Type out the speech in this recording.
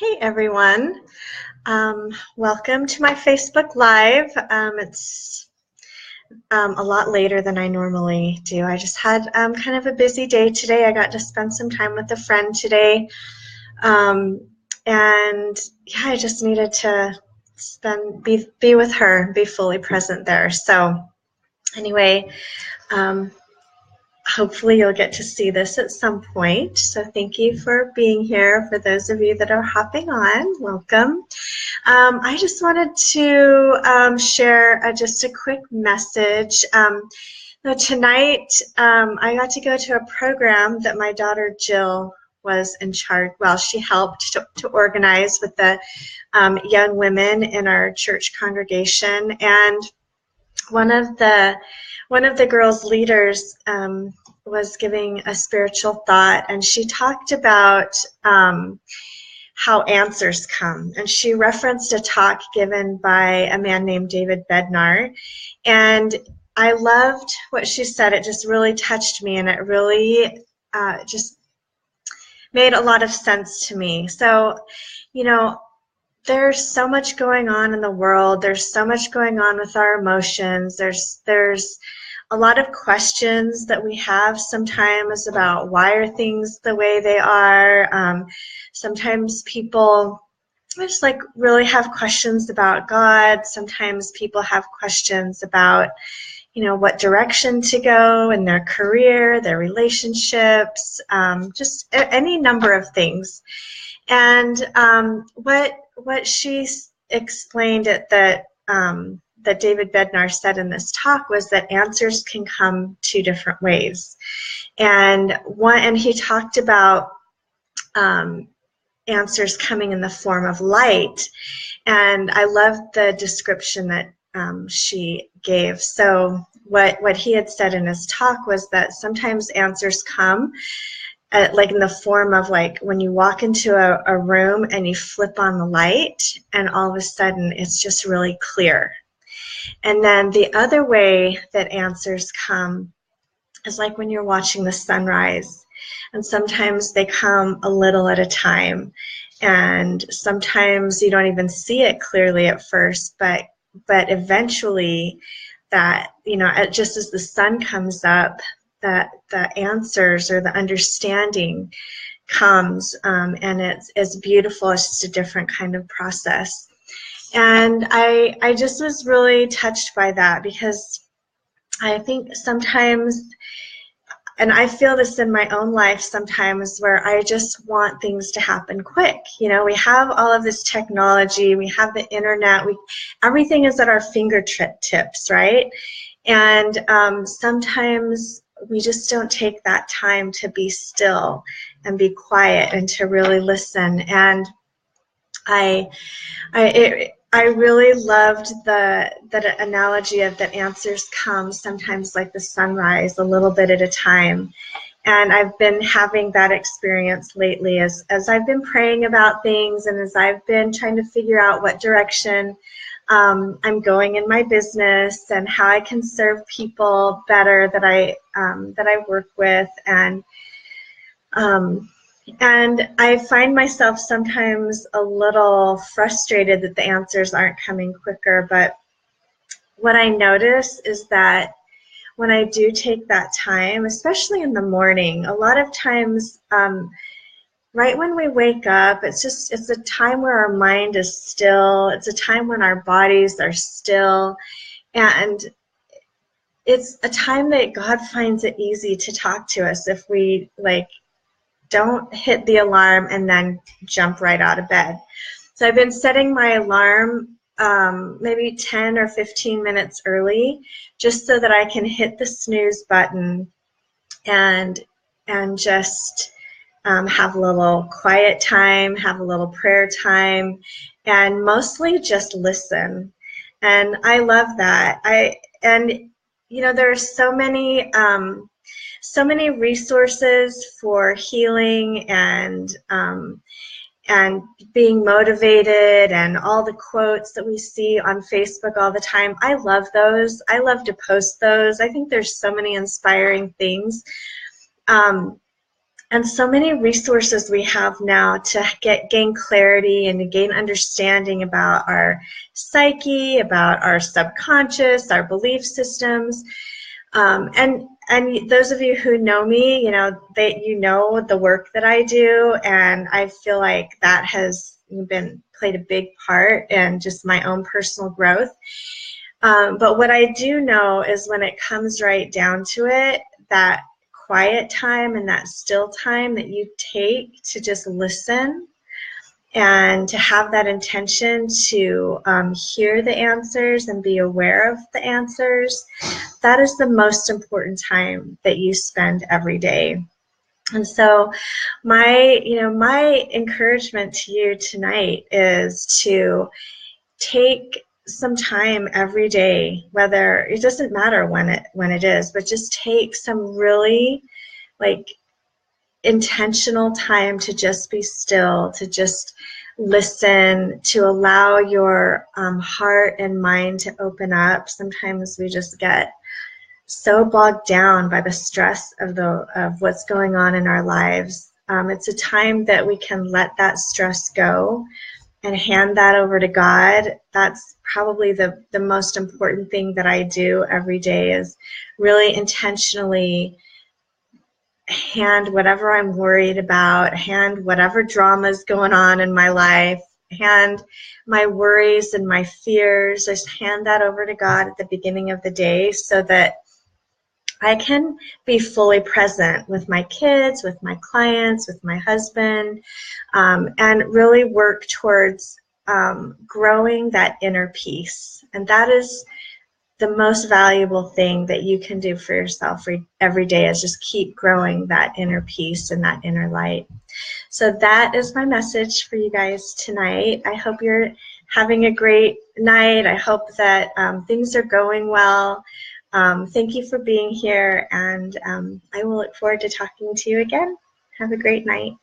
Hey everyone, welcome to my Facebook Live. It's a lot later than I normally do. I just had kind of a busy day today. I got to spend some time with a friend today, um, and yeah, I just needed to be with her, be fully present there. So anyway, um, hopefully you'll get to see this at some point. So thank you for being here. For those of you that are hopping on, welcome. I just wanted to share just a quick message. Tonight, I got to go to a program that my daughter Jill was in charge. Well, she helped to organize with the young women in our church congregation, and one of the girls' leaders was giving a spiritual thought, and she talked about how answers come. And she referenced a talk given by a man named David Bednar. And I loved what she said. It just really touched me, and it really just made a lot of sense to me. So, you know, there's so much going on in the world. There's so much going on with our emotions. There's a lot of questions that we have sometimes about why are things the way they are. Sometimes people just like really have questions about God. Sometimes people have questions about, what direction to go in their career, their relationships, just any number of things. And what she explained that David Bednar said in this talk was that answers can come two different ways, and he talked about answers coming in the form of light, and I loved the description that she gave. So what he had said in his talk was that sometimes answers come like in the form of like when you walk into a room and you flip on the light and all of a sudden it's just really clear. And then the other way that answers come is like when you're watching the sunrise, and sometimes they come a little at a time, and sometimes you don't even see it clearly at first, but eventually that, just as the sun comes up, that the answers or the understanding comes, and it's beautiful. It's just a different kind of process. And I just was really touched by that, because I think sometimes, and I feel this in my own life sometimes, where I just want things to happen quick. We have all of this technology, we have the internet, everything is at our fingertips, right? And sometimes we just don't take that time to be still and be quiet and to really listen. And I really loved the analogy of that answers come sometimes like the sunrise, a little bit at a time. And I've been having that experience lately as I've been praying about things, and as I've been trying to figure out what direction I'm going in my business and how I can serve people better that I work with, and I find myself sometimes a little frustrated that the answers aren't coming quicker. But what I notice is that when I do take that time, especially in the morning, a lot of times, right when we wake up, it's a time where our mind is still. It's a time when our bodies are still. And it's a time that God finds it easy to talk to us if we don't hit the alarm and then jump right out of bed. So I've been setting my alarm maybe 10 or 15 minutes early, just so that I can hit the snooze button and just have a little quiet time, have a little prayer time, and mostly just listen. And I love that. There are so many resources for healing and being motivated, and all the quotes that we see on Facebook all the time. I love those. I love to post those. I think there's so many inspiring things. And so many resources we have now to gain clarity and to gain understanding about our psyche, about our subconscious, our belief systems. And those of you who know me, you know the work that I do, and I feel like that has played a big part in just my own personal growth. But what I do know is when it comes right down to it, that quiet time and that still time that you take to just listen and to have that intention to hear the answers and be aware of the answers, that is the most important time that you spend every day. And so my encouragement to you tonight is to take some time every day, whether it doesn't matter when it is, but just take some really intentional time to just be still, to just listen, to allow your heart and mind to open up. Sometimes we just get so bogged down by the stress of what's going on in our lives. It's a time that we can let that stress go and hand that over to God. That's probably the most important thing that I do every day, is really intentionally hand whatever I'm worried about, hand whatever drama is going on in my life, hand my worries and my fears, just hand that over to God at the beginning of the day so that I can be fully present with my kids, with my clients, with my husband, and really work towards growing that inner peace. And that is the most valuable thing that you can do for yourself every day, is just keep growing that inner peace and that inner light. So that is my message for you guys tonight. I hope you're having a great night. I hope that things are going well. Thank you for being here, and I will look forward to talking to you again. Have a great night.